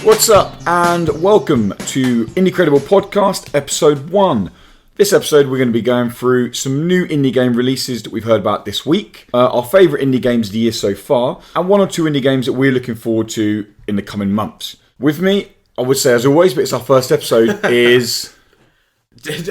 What's up, and welcome to Indie Credible Podcast, Episode 1. This episode, we're going to be going through some new indie game releases that we've heard about this week, our favourite indie games of the year so far, and one or two indie games that we're looking forward to in the coming months. With me, I would say as always, but it's our first episode, is...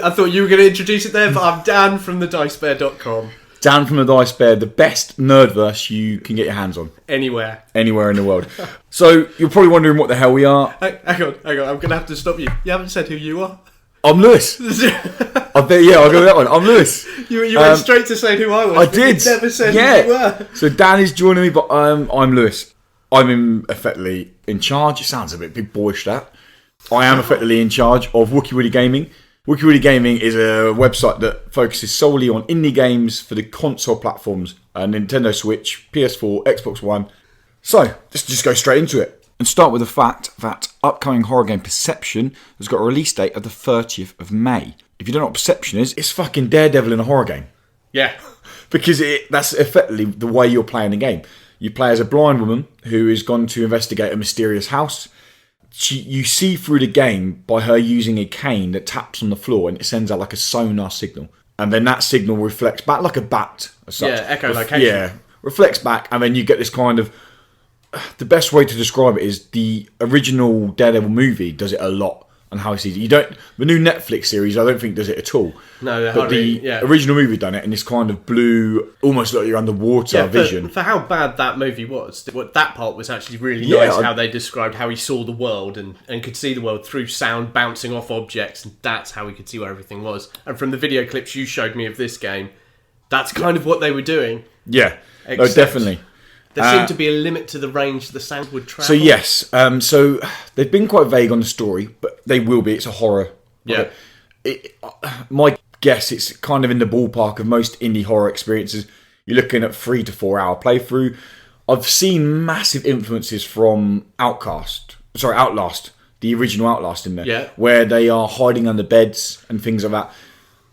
I thought you were going to introduce it there, but I'm Dan from thedicebear.com. Dan from the Dice Bear, the best nerdverse you can get your hands on. Anywhere in the world. So, you're probably wondering what the hell we are. Hang on. I'm going to have to stop you. You haven't said who you are. I'm Lewis. I'll go with that one. I'm Lewis. You went straight to saying who I was. I did. You never said who you were. So Dan is joining me, but I'm Lewis. I'm effectively in charge. It sounds a bit big boyish, that. I am effectively in charge of Wookie Woody Gaming. Wookie Woody Gaming is a website that focuses solely on indie games for the console platforms, Nintendo Switch, PS4, Xbox One. So, let's just go straight into it. And start with the fact that upcoming horror game Perception has got a release date of the 30th of May. If you don't know what Perception is, it's fucking Daredevil in a horror game. Yeah. Because that's effectively the way you're playing the game. You play as a blind woman who has gone to investigate a mysterious house. You see through the game by her using a cane that taps on the floor and it sends out like a sonar signal. And then that signal reflects back like a bat as such. Yeah, echolocation. Yeah, reflects back, and then you get this kind of... The best way to describe it is the original Daredevil movie does it a lot on how he sees it. The new Netflix series, I don't think does it at all. No, but the original movie done it in this kind of blue, almost like you're underwater vision. For how bad that movie was, that part was actually really nice. How they described how he saw the world and could see the world through sound bouncing off objects, and that's how he could see where everything was. And from the video clips you showed me of this game, that's kind of what they were doing. Yeah, no, definitely. There seemed to be a limit to the range the sound would travel. So yes, so they've been quite vague on the story, but they will be. It's a horror. Yeah. My guess, it's kind of in the ballpark of most indie horror experiences. You're looking at 3 to 4 hour playthrough. I've seen massive influences from Outlast, the original Outlast in there, where they are hiding under beds and things like that.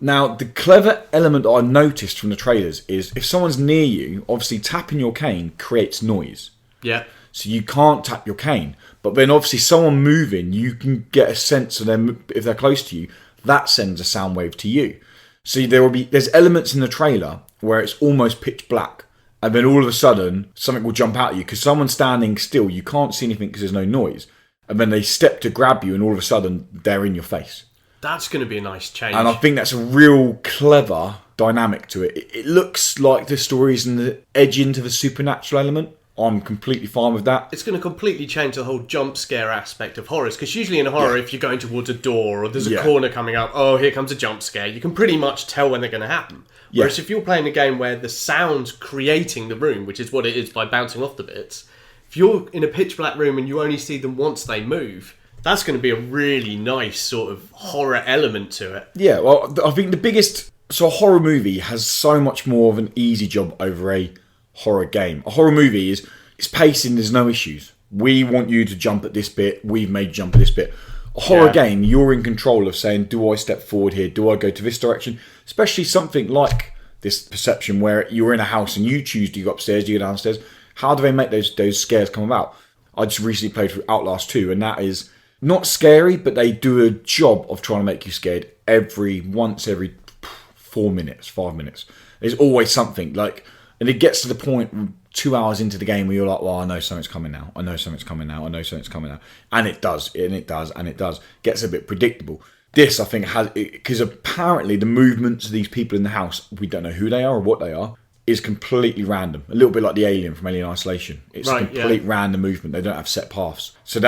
Now, the clever element that I noticed from the trailers is if someone's near you, obviously tapping your cane creates noise. Yeah. So you can't tap your cane. But then obviously someone moving, you can get a sense of them, if they're close to you, that sends a sound wave to you. So there's elements in the trailer where it's almost pitch black. And then all of a sudden, something will jump out at you because someone's standing still. You can't see anything because there's no noise. And then they step to grab you and all of a sudden, they're in your face. That's going to be a nice change. And I think that's a real clever dynamic to it. It looks like the story's in the edge into the supernatural element. I'm completely fine with that. It's going to completely change the whole jump scare aspect of horrors. Because usually in horror, if you're going towards a door or there's a corner coming up, oh, here comes a jump scare, you can pretty much tell when they're going to happen. Whereas if you're playing a game where the sound's creating the room, which is what it is by bouncing off the bits, if you're in a pitch black room and you only see them once they move... That's going to be a really nice sort of horror element to it. Yeah, well, I think the biggest... So a horror movie has so much more of an easy job over a horror game. A horror movie is... It's pacing, there's no issues. We want you to jump at this bit, we've made you jump at this bit. A horror game, you're in control of saying, do I step forward here? Do I go to this direction? Especially something like this Perception where you're in a house and you choose, do you go upstairs, do you go downstairs? How do they make those scares come about? I just recently played through Outlast 2 and that is... Not scary, but they do a job of trying to make you scared every 4 minutes, 5 minutes. There's always something and it gets to the point 2 hours into the game where you're like, well, I know something's coming now. And it does. Gets a bit predictable. This, I think, has, because apparently the movements of these people in the house, we don't know who they are or what they are, is completely random. A little bit like the alien from Alien Isolation. It's a complete random movement. They don't have set paths. So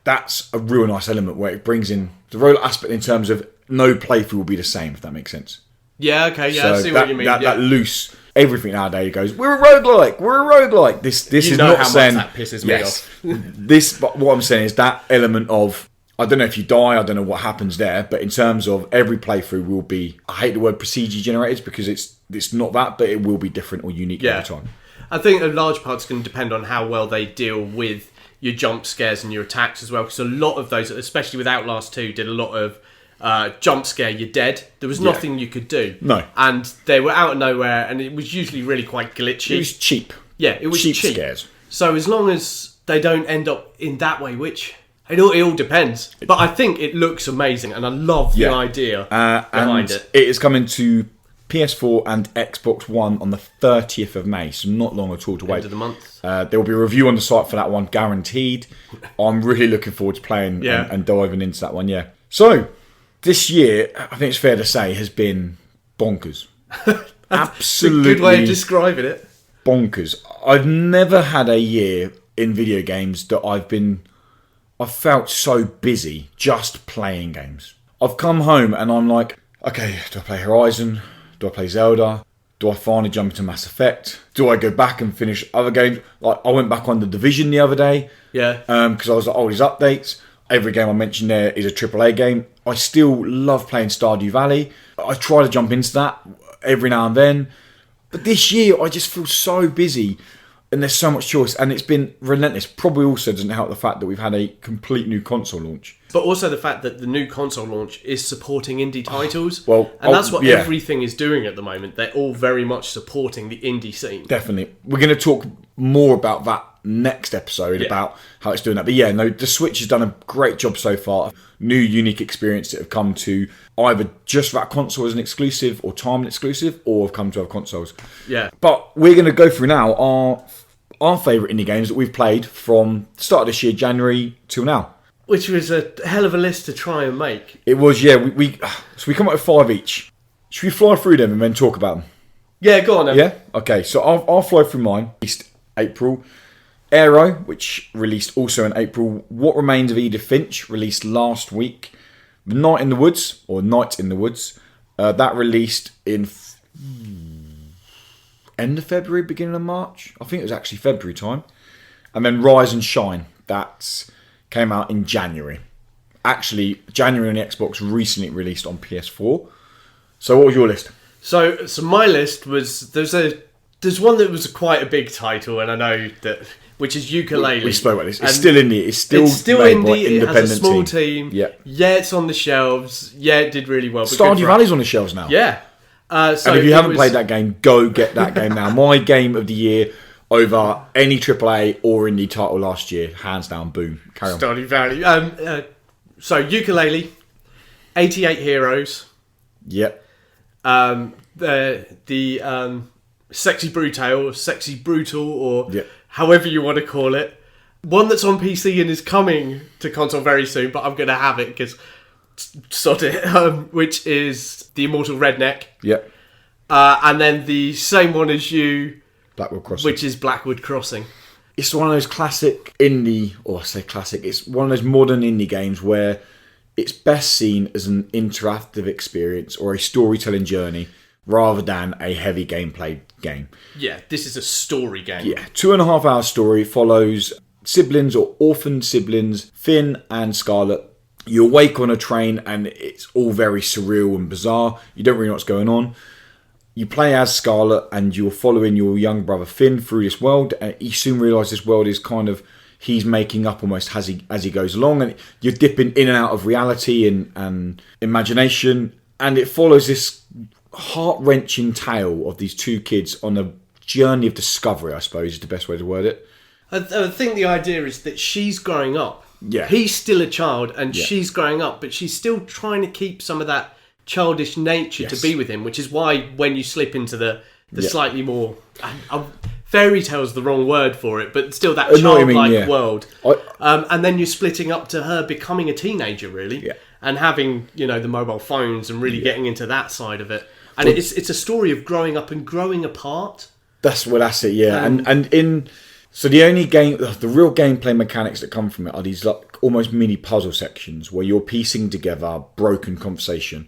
that's a real nice element where it brings in the role aspect in terms of no playthrough will be the same, if that makes sense. Yeah, okay, so I see what you mean. That loose, everything nowadays goes, we're a roguelike. This is not saying... Much that pisses me off. But what I'm saying is that element of, I don't know if you die, I don't know what happens there, but in terms of every playthrough will be, I hate the word procedure generated because it's not that, but it will be different or unique every time. I think a large part's going to depend on how well they deal with your jump scares and your attacks as well, because a lot of those, especially with Outlast 2, did a lot of jump scare, you're dead. There was nothing you could do. No. And they were out of nowhere, and it was usually really quite glitchy. It was cheap. Yeah, it was cheap. Scares. So as long as they don't end up in that way, which It all depends. But I think it looks amazing, and I love the idea behind it. It is coming to PS4 and Xbox One on the 30th of May, so not long at all to wait. End of the month. There will be a review on the site for that one, guaranteed. I'm really looking forward to playing and diving into that one, So, this year, I think it's fair to say, has been bonkers. Absolutely. A good way of describing it. Bonkers. I've never had a year in video games that I've felt so busy just playing games. I've come home and I'm like, okay, do I play Horizon? Do I play Zelda? Do I finally jump into Mass Effect? Do I go back and finish other games? Like, I went back on The Division the other day. Yeah. Because I was like, these updates. Every game I mentioned there is a AAA game. I still love playing Stardew Valley. I try to jump into that every now and then. But this year, I just feel so busy. And there's so much choice, and it's been relentless. Probably also doesn't help the fact that we've had a complete new console launch. But also the fact that the new console launch is supporting indie titles. Well, and that's what everything is doing at the moment. They're all very much supporting the indie scene. Definitely. We're going to talk more about that next episode, about how it's doing that. But the Switch has done a great job so far. New, unique experience that have come to either just that console as an exclusive or timed exclusive, or have come to other consoles. Yeah. But we're going to go through now our favourite indie games that we've played from the start of this year, January, till now. Which was a hell of a list to try and make. It was, So we come up with 5 each. Should we fly through them and then talk about them? Yeah, go on then. Yeah? Okay, so I'll fly through mine. Released April. Aero, which released also in April. What Remains of Edith Finch, released last week. Night in the Woods, that released in end of February, beginning of March. I think it was actually February time. And then Rise and Shine, that came out in January. Actually, January on the Xbox, recently released on PS4. So what was your list? So my list was, there's one that was quite a big title, and I know that, which is Ukulele. We spoke about this. It's still indie. It's still indie. It has a small team. Yeah, it's on the shelves. Yeah, it did really well. Stardew Valley's on the shelves now. Yeah. And if you haven't played that game, go get that game now. My game of the year over any AAA or indie title last year, hands down. Boom. Carry on. Stardew Valley. So Ukulele, 88 Heroes. Yep. The Sexy Brutal, or however you want to call it. One that's on PC and is coming to console very soon, but I'm going to have it because sod it. Which is the Immortal Redneck. Yep. And then the same one as you, Blackwood Crossing, which is Blackwood Crossing. It's one of those classic indie, or I say classic, it's one of those modern indie games where it's best seen as an interactive experience or a storytelling journey rather than a heavy gameplay game. Yeah, this is a story game. Yeah, 2.5 hour story follows siblings or orphaned siblings, Finn and Scarlett. You awake on a train and it's all very surreal and bizarre. You don't really know what's going on. You play as Scarlett and you're following your young brother Finn through this world, and you soon realise this world is kind of, he's making up almost as he goes along, and you're dipping in and out of reality and imagination, and it follows this heart-wrenching tale of these two kids on a journey of discovery, I suppose is the best way to word it. I think the idea is that she's growing up. Yeah. He's still a child and she's growing up, but she's still trying to keep some of that childish nature to be with him, which is why when you slip into the slightly more fairy tale's the wrong word for it, but still that childlike world, and then you're splitting up to her becoming a teenager really, and having the mobile phones and really getting into that side of it, and it's a story of growing up and growing apart. That's it. So the only the real gameplay mechanics that come from it are these like almost mini puzzle sections where you're piecing together broken conversation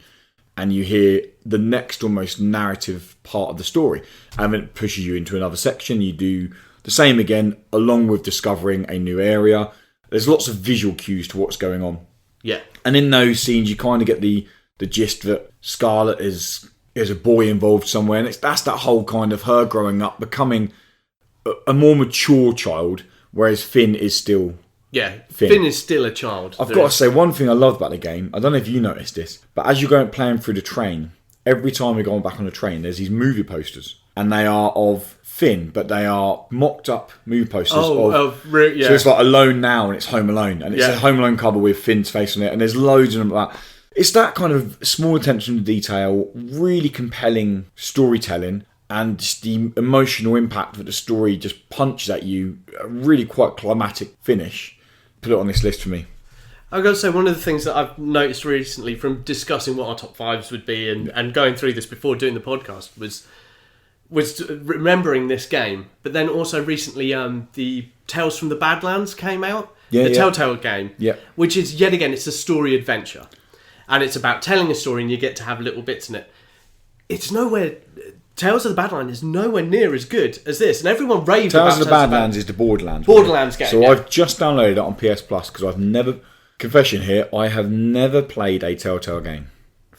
and you hear the next almost narrative part of the story, and then it pushes you into another section. You do the same again, along with discovering a new area. There's lots of visual cues to what's going on. Yeah. And in those scenes, you kind of get the gist that Scarlett is a boy involved somewhere, and that's that whole kind of her growing up, becoming a more mature child, whereas Finn is still... Yeah, Finn is still a child. I've got to say, one thing I love about the game, I don't know if you noticed this, but as you're going playing through the train, every time we're going back on the train, there's these movie posters. and they are of Finn, but they are mocked up movie posters. So it's like Alone Now, and it's Home Alone, and it's a Home Alone cover with Finn's face on it, and there's loads of them like that. It's that kind of small attention to detail, really compelling storytelling, and just the emotional impact that the story just punches at you. A really quite climatic finish. Put it on this list for me. I've got to say, one of the things that I've noticed recently from discussing what our top fives would be and going through this before doing the podcast was remembering this game. But then also recently, the Tales from the Badlands came out. The Telltale game. Which is, yet again, it's a story adventure. And it's about telling a story, and you get to have little bits in it. It's nowhere... Tales of the Badlands is nowhere near as good as this, and everyone raved about Tales of the Badlands is the Borderlands. Borderlands game. So I've just downloaded it on PS Plus because I've never... Confession here, I have never played a Telltale game.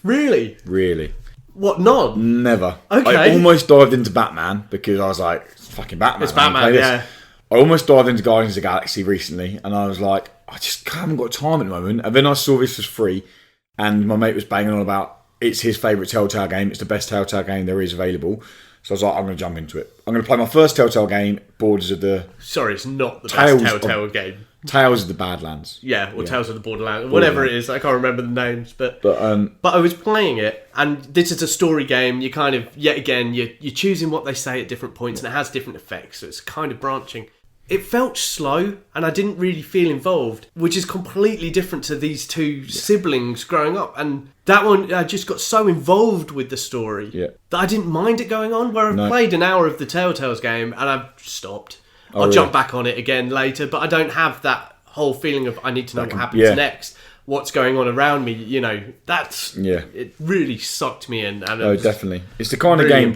Really? Really. What, none? Never. Okay. I almost dived into Batman because I was like, it's fucking Batman. It's Batman, yeah. I almost dived into Guardians of the Galaxy recently, and I was like, I just haven't got time at the moment. And then I saw this was free, and my mate was banging on about it's his favourite Telltale game. It's the best Telltale game there is available. So I was like, I'm going to jump into it. I'm going to play my first Telltale game, Borders of the... Sorry, it's not the best Telltale game. Tales of the Badlands. Yeah, or Tales of the Borderlands. Whatever it is, I can't remember the names. But I was playing it, and this is a story game. You kind of, yet again, you're choosing what they say at different points, and it has different effects, so it's kind of branching. It felt slow, and I didn't really feel involved, which is completely different to these two siblings growing up. And that one, I just got so involved with the story that I didn't mind it going on, where I've played an hour of the Telltales game, and I've stopped. I'll jump back on it again later, but I don't have that whole feeling of I need to know what happens next, what's going on around me. You know, it really sucked me in. And definitely, it's the kind of game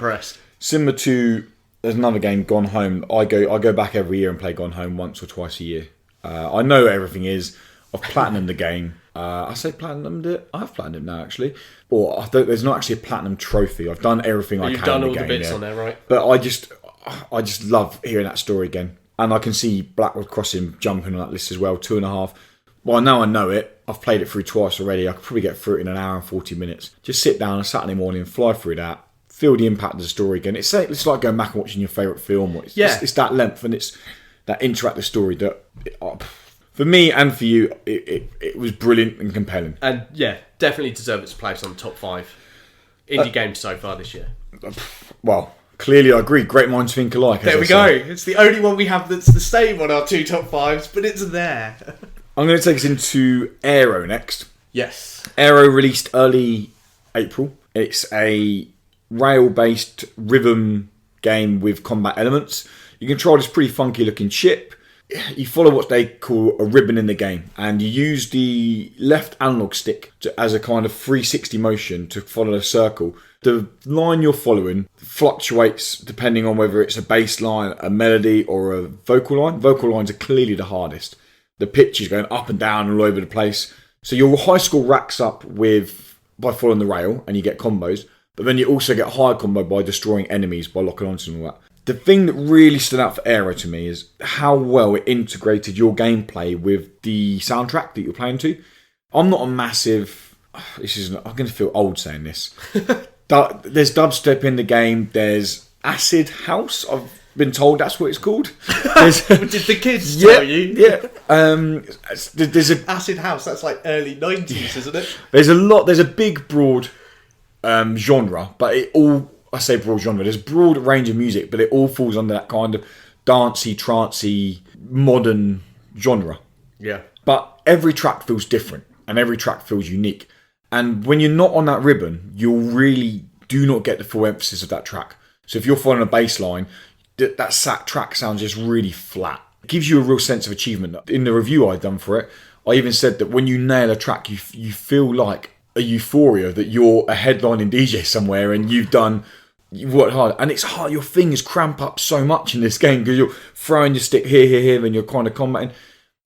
similar to. There's another game, Gone Home. I go back every year and play Gone Home once or twice a year. I know everything is. I've platinumed the game. I say platinumed it. I have platinumed now actually, or there's not actually a platinum trophy. I've done everything I can. You've done all the bits on there, right? But I just love hearing that story again. And I can see Blackwood Crossing jumping on that list as well, 2.5. Well, now I know it. I've played it through twice already. I could probably get through it in an hour and 40 minutes. Just sit down on a Saturday morning, fly through that, feel the impact of the story again. It's like going back and watching your favourite film. It's that length, and it's that interactive story that, for me and for you, it was brilliant and compelling. And definitely deserves its place on the top 5 indie games so far this year. Well... Clearly, I agree. Great minds think alike. There we go. It's the only one we have that's the same on our 2 top 5s, but it's there. I'm going to take us into Aero next. Yes. Aero released early April. It's a rail-based rhythm game with combat elements. You control this pretty funky-looking ship. You follow what they call a ribbon in the game, and you use the left analog stick as a kind of 360 motion to follow a circle. The line you're following fluctuates depending on whether it's a bass line, a melody, or a vocal line. Vocal lines are clearly the hardest. The pitch is going up and down all over the place. So your high score racks up by following the rail, and you get combos. But then you also get high combo by destroying enemies, by locking onto them and all that. The thing that really stood out for Aero to me is how well it integrated your gameplay with the soundtrack that you're playing to. I'm not a massive... I'm going to feel old saying this. There's dubstep in the game. There's acid house. I've been told that's what it's called. Did the kids tell you? Yeah. There's a acid house. That's like early 90s, isn't it? There's a big broad genre, but it all... I say broad genre. There's a broad range of music, but it all falls under that kind of dancey, trancey, modern genre. Yeah. But every track feels different, and every track feels unique. And when you're not on that ribbon, you really do not get the full emphasis of that track. So if you're following a bass line, that track sounds just really flat. It gives you a real sense of achievement. In the review I've done for it, I even said that when you nail a track, you feel like a euphoria that you're a headlining DJ somewhere and you've worked hard. And it's hard. Your fingers cramp up so much in this game because you're throwing your stick here, and you're kind of combating.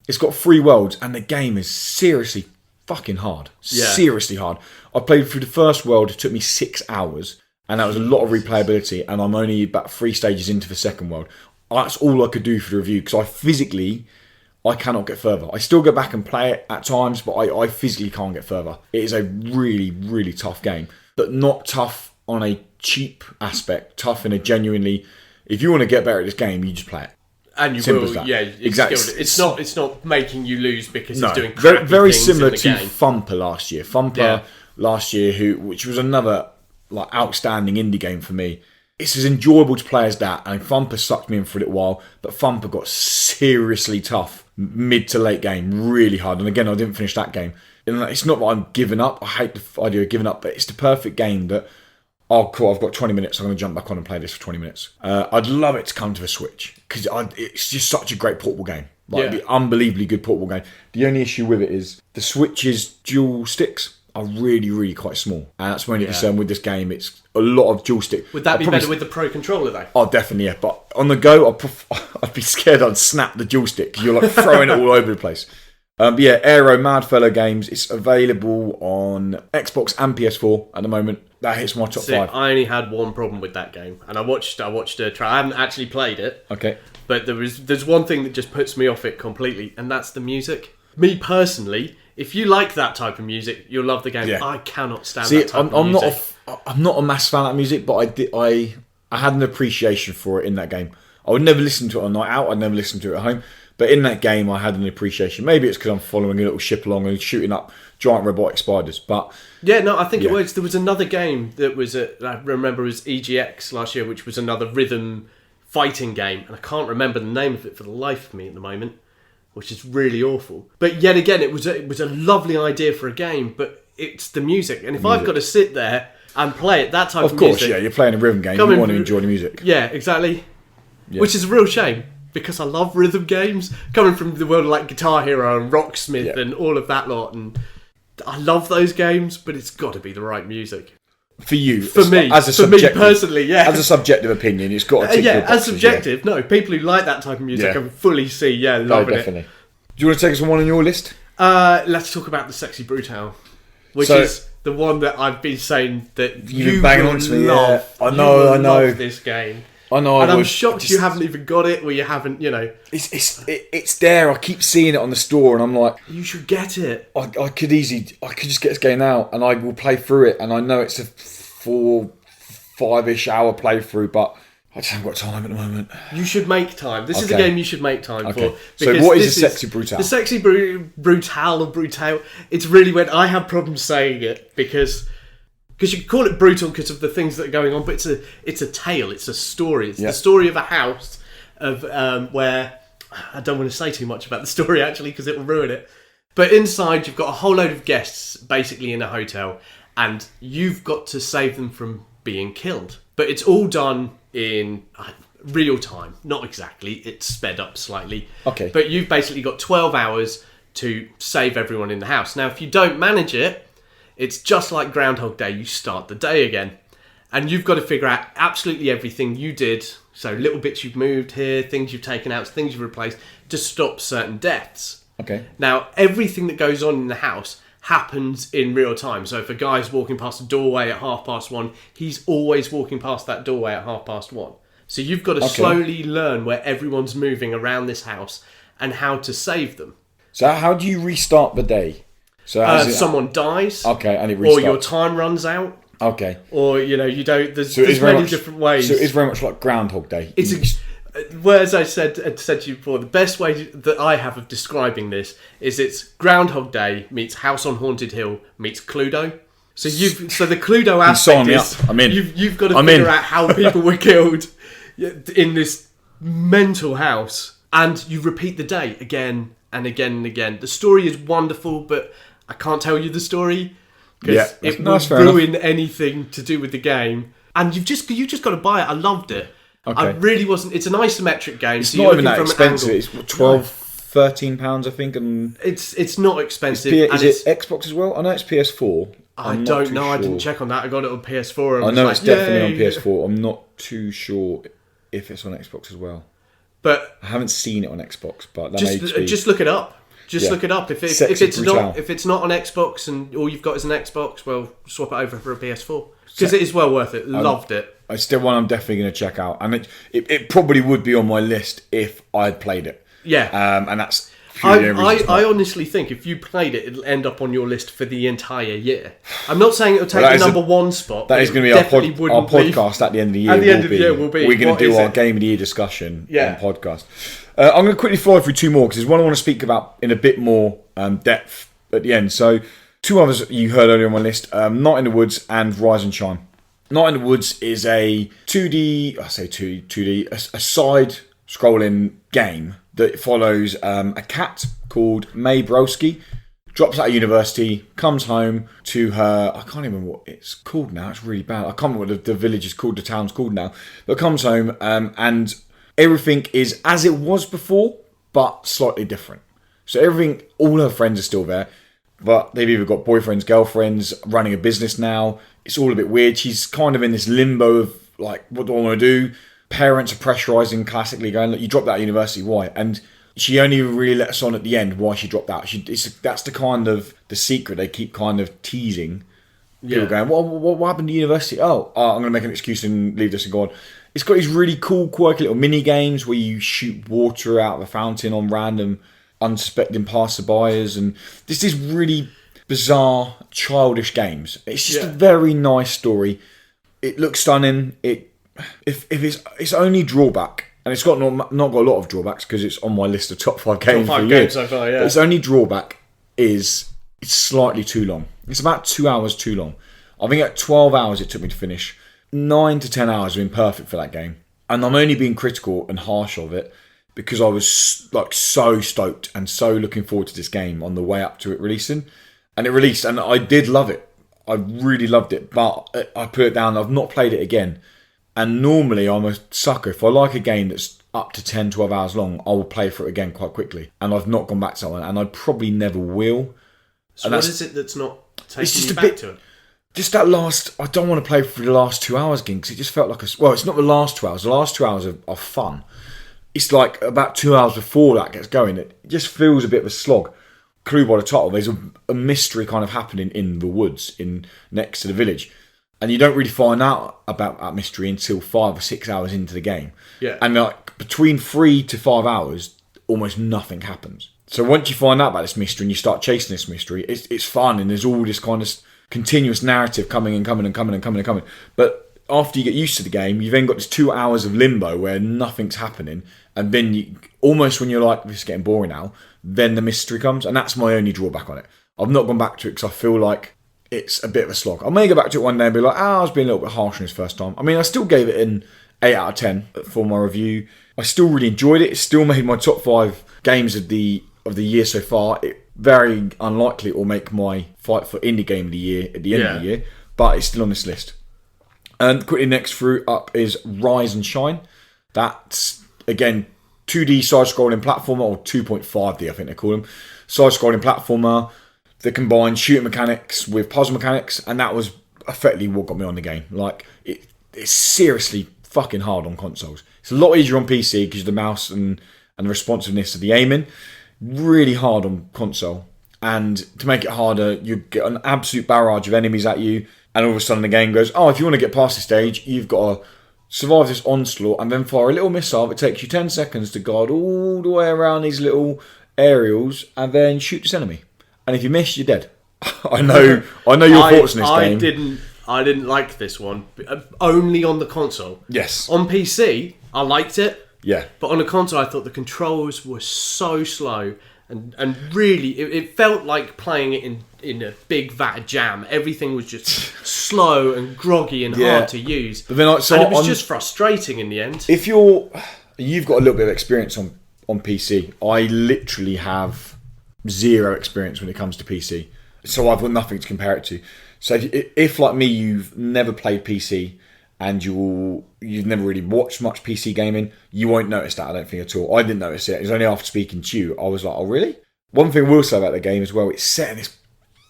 It's got 3 worlds, and the game is seriously fucking hard. Yeah. Seriously hard. I played through the first world. It took me 6 hours, and that was a lot of replayability, and I'm only about 3 stages into the second world. That's all I could do for the review, because I cannot get further. I still go back and play it at times, but I physically can't get further. It is a really, really tough game, but not tough on a cheap aspect, tough in a genuinely. If you want to get better at this game, you just play it. And you Simple will, as that. yeah. Exactly. It's not making you lose because No, it's doing crappy very things similar in the to game. Thumper last year. Last year, which was another like outstanding indie game for me. It's as enjoyable to play as that, and Thumper sucked me in for a little while, but Thumper got seriously tough mid to late game, really hard. And again, I didn't finish that game. And it's not that I'm giving up. I hate the idea of giving up, but it's the perfect game that. Oh, cool, I've got 20 minutes. I'm going to jump back on and play this for 20 minutes. I'd love it to come to the Switch because it's just such a great portable game. Like, the unbelievably good portable game. The only issue with it is the Switch's dual sticks are really, really quite small. And that's my only concern with this game. It's a lot of dual stick. Would that be better with the Pro Controller, though? Oh, definitely, yeah. But on the go, I'd be scared I'd snap the dual stick because you're like throwing it all over the place. But yeah, Aero Madfellow Games. It's available on Xbox and PS4 at the moment. That hits my top 5. I only had one problem with that game, and I watched a trial. I haven't actually played it. Okay. But there's one thing that just puts me off it completely, and that's the music. Me personally, if you like that type of music, you'll love the game. Yeah. I cannot stand that type of music. I'm not a massive fan of that music, but I had an appreciation for it in that game. I would never listen to it on night out. I'd never listen to it at home. But in that game, I had an appreciation. Maybe it's because I'm following a little ship along and shooting up giant robotic spiders. But yeah, no, I think it was. There was another game that was, I remember, it was EGX last year, which was another rhythm fighting game. And I can't remember the name of it for the life of me at the moment, which is really awful. But yet again, it was a lovely idea for a game, but it's the music. And if I've got to sit there and play it, that type of music... Of course, you're playing a rhythm game. You want to enjoy the music. Yeah, exactly. Yeah. Which is a real shame. Because I love rhythm games, coming from the world of like Guitar Hero and Rocksmith and all of that lot, and I love those games, but it's got to be the right music. For you, for me personally, yeah. As a subjective opinion, it's got to tick your boxes, as subjective. No, people who like that type of music, I can fully see, loving it. Definitely. Do you want to take us on one on your list? Let's talk about the Sexy Brutale, which is the one that I've been saying that you banging on to me. Love. I know. Love this game. I know, and I'm shocked you haven't even got it, or you haven't, It's there. I keep seeing it on the store, and I'm like, you should get it. I could just get this game out, and I will play through it. And I know it's a 4-5-ish hour playthrough, but I just haven't got time at the moment. You should make time. This is a game you should make time for. So what is the Sexy Brutale? The Sexy Brutale or Brutale. It's really when I have problems saying it because you can call it brutal because of the things that are going on, but it's a tale, it's a story. It's the story of a house of where I don't want to say too much about the story actually because it will ruin it. But inside you've got a whole load of guests basically in a hotel, and you've got to save them from being killed. But it's all done in real time. Not exactly, it's sped up slightly. Okay. But you've basically got 12 hours to save everyone in the house. Now if you don't manage it, it's just like Groundhog Day. You start the day again. And you've got to figure out absolutely everything you did. So little bits you've moved here, things you've taken out, things you've replaced to stop certain deaths. Okay. Now, everything that goes on in the house happens in real time. So if a guy's walking past a doorway at 1:30, he's always walking past that doorway at 1:30. So you've got to slowly learn where everyone's moving around this house and how to save them. So how do you restart the day? So someone dies. Okay, and it restarts. Or your time runs out. Okay. Or, you don't... There's many different ways. So it's very much like Groundhog Day. Well, as I said to you before, the best way that I have of describing this is it's Groundhog Day meets House on Haunted Hill meets Cluedo. So the Cluedo aspect is... You've got to figure out how people were killed in this mental house. And you repeat the day again and again and again. The story is wonderful, but I can't tell you the story because it would ruin anything to do with the game. And you've just got to buy it. I loved it. Okay. I really wasn't. It's an isometric game. It's not even that expensive. It's £12-13, I think, and it's not expensive. Is it Xbox as well? I know it's PS4. I don't know. I didn't check on that. I got it on PS4. I know it's definitely on PS4. I'm not too sure if it's on Xbox as well. But I haven't seen it on Xbox. But just look it up. Look it up. If it's not on Xbox and all you've got is an Xbox, well, swap it over for a PS4 because it is well worth it. Loved it. It's still one I'm definitely going to check out, and it probably would be on my list if I'd played it. Yeah, and that's I honestly think if you played it, it'll end up on your list for the entire year. I'm not saying it'll take the number one spot. That is going to be our podcast at the end of the year. At the end of the year will be. We're going to do our Game of the Year discussion on podcast. I'm going to quickly fly through two more because there's one I want to speak about in a bit more depth at the end. So, two others you heard earlier on my list, Night in the Woods and Rise and Shine. Night in the Woods is a 2D, I say 2D, a side-scrolling game that follows a cat called May Broski, drops out of university, comes home to her, I can't even remember what it's called now, it's really bad, I can't remember what the village is called, the town's called now, but comes home and everything is as it was before, but slightly different. So everything, all her friends are still there, but they've either got boyfriends, girlfriends, running a business now. It's all a bit weird. She's kind of in this limbo of, like, what do I want to do? Parents are pressurising, classically going, look, you dropped out of university, why? And she only really let us on at the end why she dropped out. That's the kind of, the secret they keep kind of teasing. People going, what happened to university? I'm going to make an excuse and leave this and go on. It's got these really cool, quirky little mini games where you shoot water out of a fountain on random unsuspecting passerbyers, and this is really bizarre, childish games. It's just a very nice story. It looks stunning. If its only drawback, and it's got not got a lot of drawbacks because it's on my list of top 5 games for the year. So far, yeah. But its only drawback is it's slightly too long. It's about 2 hours too long. I think at 12 hours it took me to finish. 9 to 10 hours have been perfect for that game, and I'm only being critical and harsh of it because I was like so stoked and so looking forward to this game on the way up to it releasing. And it released, and I did love it. I really loved it, but I put it down. I've not played it again. And normally I'm a sucker. If I like a game that's up to 10, 12 hours long, I will play for it again quite quickly. And I've not gone back to that one, and I probably never will. So what is it that's not taking you back to it? Just that last, I don't want to play for the last 2 hours again, because it just felt like it's not the last 2 hours. The last 2 hours are fun. It's like about 2 hours before that gets going. It just feels a bit of a slog. Clue by the title, there's a mystery kind of happening in the woods next to the village, and you don't really find out about that mystery until 5 or 6 hours into the game. Yeah. And like between 3 to 5 hours, almost nothing happens. So once you find out about this mystery and you start chasing this mystery, it's fun, and there's all this kind of continuous narrative coming and coming and coming and coming and coming. But after you get used to the game, you've then got this 2 hours of limbo where nothing's happening, and then you almost, when you're like, this is getting boring now, then the mystery comes, and that's my only drawback on it. I've not gone back to it because I feel like it's a bit of a slog. I may go back to it one day and be like, I was being a little bit harsh on this first time. I mean, I still gave it an 8 out of 10 for my review. I still really enjoyed it. It still made my top 5 games of the year so far. It very unlikely it will make my fight for indie game of the year at the end of the year, but it's still on this list. And quickly next through up is Rise and Shine. That's, again, 2D side-scrolling platformer, or 2.5D I think they call them. Side-scrolling platformer that combines shooting mechanics with puzzle mechanics, and that was effectively what got me on the game. Like, it's seriously fucking hard on consoles. It's a lot easier on PC because of the mouse and the responsiveness of the aiming. Really hard on console. And to make it harder, you get an absolute barrage of enemies at you, and all of a sudden the game goes, if you want to get past this stage, you've got to survive this onslaught and then fire a little missile that takes you 10 seconds to guide all the way around these little aerials and then shoot this enemy. And if you miss, you're dead. I know your thoughts on this game. I didn't like this one. Only on the console. Yes. On PC, I liked it. Yeah. But on the console, I thought the controls were so slow. And really, it felt like playing it in a big vat of jam. Everything was just slow and groggy and hard to use. But then, and it was just frustrating in the end. If you've got a little bit of experience on PC. I literally have 0 experience when it comes to PC. So I've got nothing to compare it to. So if like me, you've never played PC and you've never really watched much PC gaming, you won't notice that, I don't think, at all. I didn't notice it. It was only after speaking to you, I was like, oh, really? One thing I will say about the game as well, it's set in this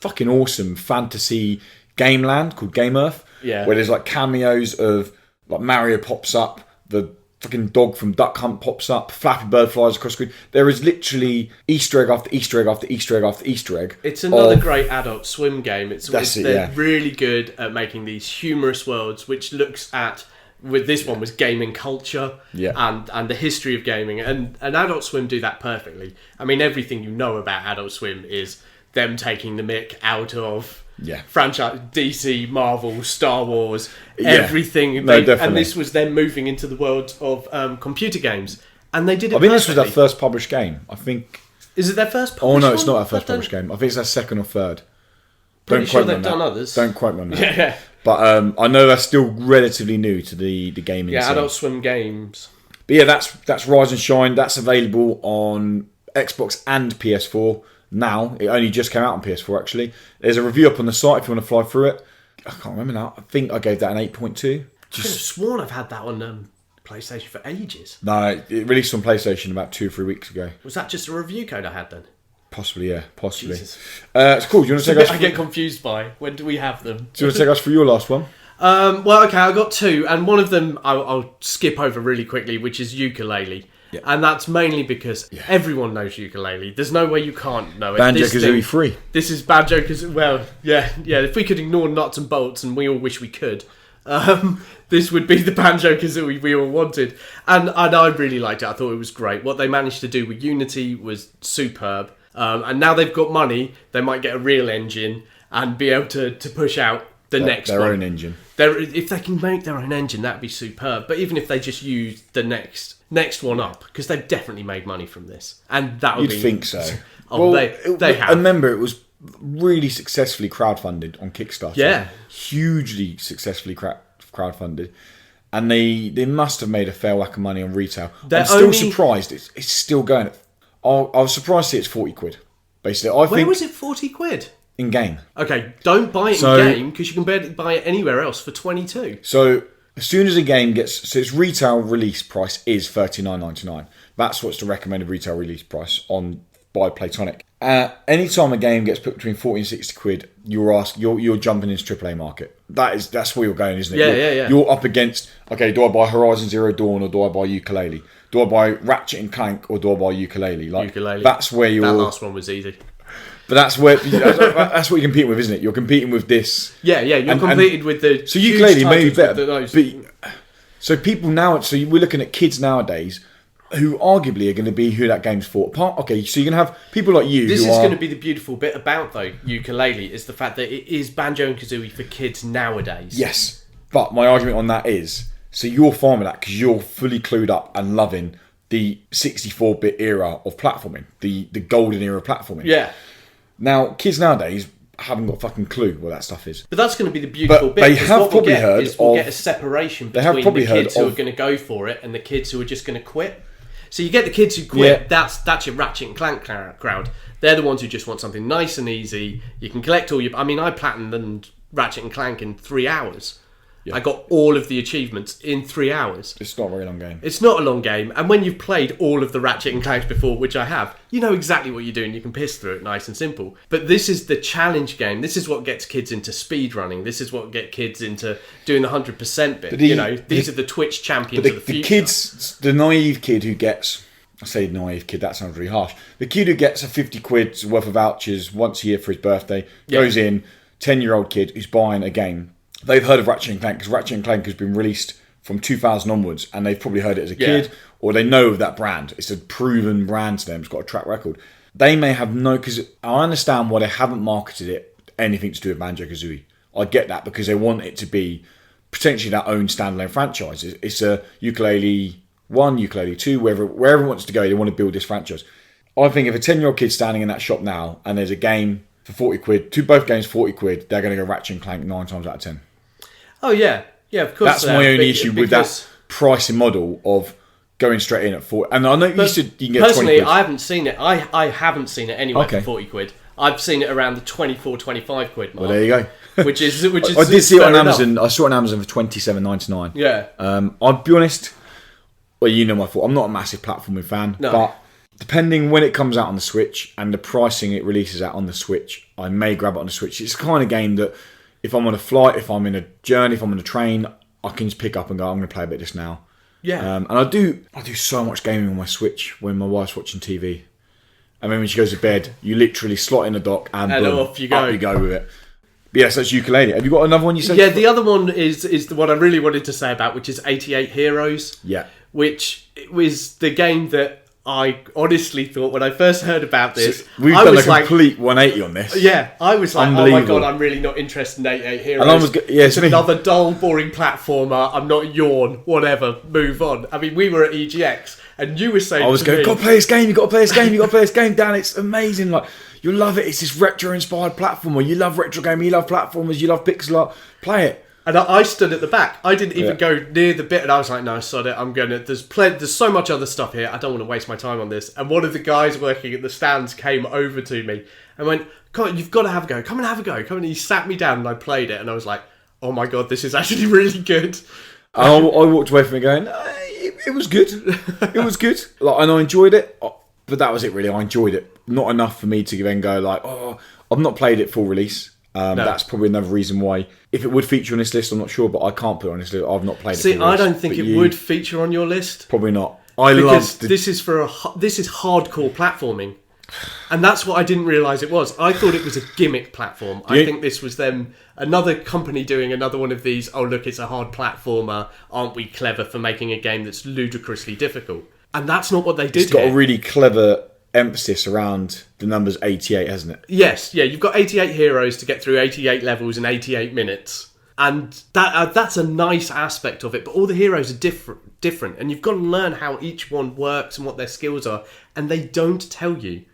fucking awesome fantasy game land called Game Earth, where there's like cameos of, like, Mario pops up, the fucking dog from Duck Hunt pops up, Flappy Bird flies across screen. There is literally Easter egg after Easter egg after Easter egg after Easter egg. It's another great Adult Swim game. They're really good at making these humorous worlds, which looks at with this one was gaming culture and the history of gaming, and Adult Swim do that perfectly. I mean, everything you know about Adult Swim is them taking the mick out of franchise, DC, Marvel, Star Wars, everything. And this was them moving into the world of computer games, and they did it. I think this was their first published game. I think. Is it their first published no, it's not their first published game. I think it's their second or third. Pretty sure they've done others. Don't quote me on that. Yeah. But I know they're still relatively new to the gaming scene. Adult Swim games. But yeah, that's Rise and Shine. That's available on Xbox and PS4 now. It only just came out on PS4, actually. There's a review up on the site if you want to fly through it. I can't remember now. I think I gave that an 8.2. I could have sworn I've had that on PlayStation for ages. No, it released on PlayStation about 2 or 3 weeks ago. Was that just a review code I had then? Possibly, yeah. Possibly. It's cool. Do you want to take us? I get confused by when do we have them? Do you want to take us for your last one? Well, okay, I got 2, and one of them I'll skip over really quickly, which is ukulele. Yeah. And that's mainly because everyone knows ukulele. There's no way you can't know it. Banjo-Kazooie free. This is Banjo-Kazooie. Well, yeah. If we could ignore nuts and bolts, and we all wish we could, this would be the Banjo-Kazooie we all wanted. And I really liked it. I thought it was great. What they managed to do with Unity was superb. And now they've got money, they might get a real engine and be able to push out their own engine. If they can make their own engine, that'd be superb. But even if they just use the next one up, because they've definitely made money from this, and that would You'd think so. Oh, well, they have. I remember it was really successfully crowdfunded on Kickstarter. Yeah, hugely successfully crowdfunded. And they must have made a fair whack of money on retail. I'm still surprised it's still going. I was surprised to see it's 40 quid. Basically, Where was it 40 quid? In game. Okay, don't buy it in game because you can barely buy it anywhere else for 22. So as soon as a game gets, its retail release price is $39.99. That's what's the recommended retail release price by Playtonic. Anytime a game gets put between 40 and 60 quid, you're jumping into AAA market. That's where you're going, isn't it? Yeah. You're up against, okay, do I buy Horizon Zero Dawn or do I buy ukulele? Do I buy Ratchet and Clank or do I buy ukulele? Ukulele. That's where you're. That last one was easy. But that's what you're competing with, isn't it? You're competing with this. Yeah. You're competing with the. So ukulele may be better. So people now. So we're looking at kids nowadays who arguably are going to be who that game's for. Okay, so you're going to have people like you. This is going to be the beautiful bit about ukulele is the fact that it is Banjo and Kazooie for kids nowadays. Yes, but my argument on that is. So you're fine with that because you're fully clued up and loving the 64-bit era of platforming, the golden era of platforming. Yeah. Now, kids nowadays haven't got a fucking clue what that stuff is. But that's going to be the beautiful bit. They have probably heard of... We'll get a separation between the kids who are going to go for it and the kids who are just going to quit. So you get the kids who quit, that's your Ratchet and Clank crowd. They're the ones who just want something nice and easy. You can collect all your... I mean, I platinumed Ratchet and Clank in 3 hours. Yeah. I got all of the achievements in 3 hours. It's not a very long game. It's not a long game. And when you've played all of the Ratchet and Clanks before, which I have, you know exactly what you're doing. You can piss through it nice and simple. But this is the challenge game. This is what gets kids into speedrunning. This is what gets kids into doing the 100% bit. These are the Twitch champions of the future. The naive kid who gets... I say naive kid, that sounds really harsh. The kid who gets a 50 quid worth of vouchers once a year for his birthday, goes in, 10-year-old kid who's buying a game. They've heard of Ratchet and Clank because Ratchet and Clank has been released from 2000 onwards and they've probably heard it as a kid or they know of that brand. It's a proven brand to them. It's got a track record. They may have because I understand why they haven't marketed it anything to do with Banjo-Kazooie. I get that because they want it to be potentially their own standalone franchise. It's a ukulele 1, ukulele 2, wherever it wants to go, they want to build this franchise. I think if a 10-year-old kid's standing in that shop now and there's a game for 40 quid, both games 40 quid, they're going to go Ratchet and Clank 9 times out of 10. Oh, yeah, of course. That's my only issue with that pricing model of going straight in at 40. And I know you said you can get 20 quid. Personally, I haven't seen it. I haven't seen it anywhere for 40 quid. I've seen it around the 24, 25 quid mark. Well, there you go. which is I did see it on Amazon. I saw it on Amazon for $27.99. Yeah. I'll be honest. Well, you know my fault. I'm not a massive platforming fan, but depending when it comes out on the Switch and the pricing it releases out on the Switch, I may grab it on the Switch. It's the kind of game that if I'm on a flight, if I'm in a journey, if I'm on a train, I can just pick up and go, I'm going to play a bit of this now. Yeah. And I do so much gaming on my Switch when my wife's watching TV. And then when she goes to bed, you literally slot in the dock and boom, off you go. Up you go with it. Yes, that's ukulele. Have you got another one you said? Yeah, the other one is the one I really wanted to say about, which is 88 Heroes. Yeah. Which was the game that I honestly thought when I first heard about this. So we've done a complete 180 on this. Yeah, I was like, oh my god, I'm really not interested in 88 Heroes. And I was, it's another dull, boring platformer. I'm not yawn, whatever, move on. I mean, we were at EGX and you were saying I was going, gotta play this game, you gotta play this game, you gotta play this game, Dan, it's amazing. Like, you'll love it, it's this retro-inspired platformer. You love retro gaming, you love platformers, you love pixel art, play it. And I stood at the back. I didn't even go near the bit, and I was like, "No, sod it. I'm gonna." There's so much other stuff here. I don't want to waste my time on this. And one of the guys working at the stands came over to me and went, "Come on, you've got to have a go. Come and have a go. Come." And he sat me down, and I played it, and I was like, "Oh my god, this is actually really good." I walked away from it going, "It was good. It was good." Like, and I enjoyed it, but that was it. Really, I enjoyed it. Not enough for me to then go like, "Oh, I've not played it full release." No. That's probably another reason why. If it would feature on this list, I'm not sure, but I can't put it on this list. I've not played it. See, I don't think it would feature on your list. Probably not. This is hardcore platforming, and that's what I didn't realise it was. I thought it was a gimmick platform. I think this was them, another company doing another one of these. Oh look, it's a hard platformer. Aren't we clever for making a game that's ludicrously difficult? And that's not what they did. It's got a really clever emphasis around the numbers 88, hasn't it? Yes, yeah. You've got 88 heroes to get through 88 levels in 88 minutes, and that's a nice aspect of it. But all the heroes are different, and you've got to learn how each one works and what their skills are. And they don't tell you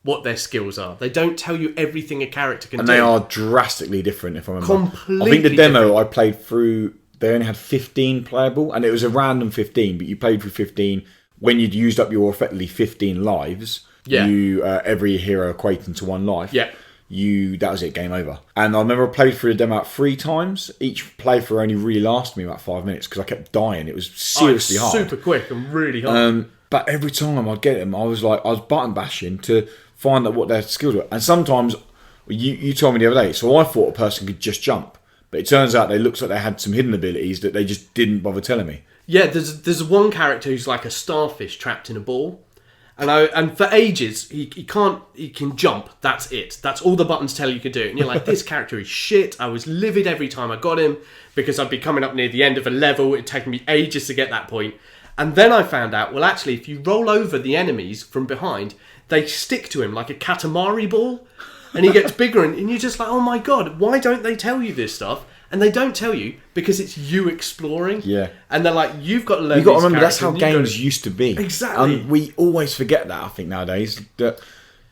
what their skills are. They don't tell you everything a character can do. And they are drastically different, if I remember. Completely. I think the demo I played through, they only had 15 playable, and it was a random 15, but you played through 15 when you'd used up your effectively 15 lives. Yeah. You every hero equating to one life. Yeah. That was it, game over. And I remember I played through the demo 3 times. Each playthrough only really lasted me about 5 minutes because I kept dying. It was seriously hard. Super quick and really hard. But every time I'd get them, I was button bashing to find out what their skills were. And sometimes you told me the other day, so I thought a person could just jump, but it turns out it looks like they had some hidden abilities that they just didn't bother telling me. Yeah, there's one character who's like a starfish trapped in a ball. And for ages, he can jump, that's it. That's all the buttons tell you can do. And you're like, this character is shit. I was livid every time I got him because I'd be coming up near the end of a level. It'd taken me ages to get that point. And then I found out, well, actually, if you roll over the enemies from behind, they stick to him like a Katamari ball. And he gets bigger, and you're just like, oh my god, why don't they tell you this stuff? And they don't tell you because it's you exploring. Yeah. And they're like, you've got to learn. You've got to remember that's how games used to be. Exactly. And we always forget that, I think, nowadays. That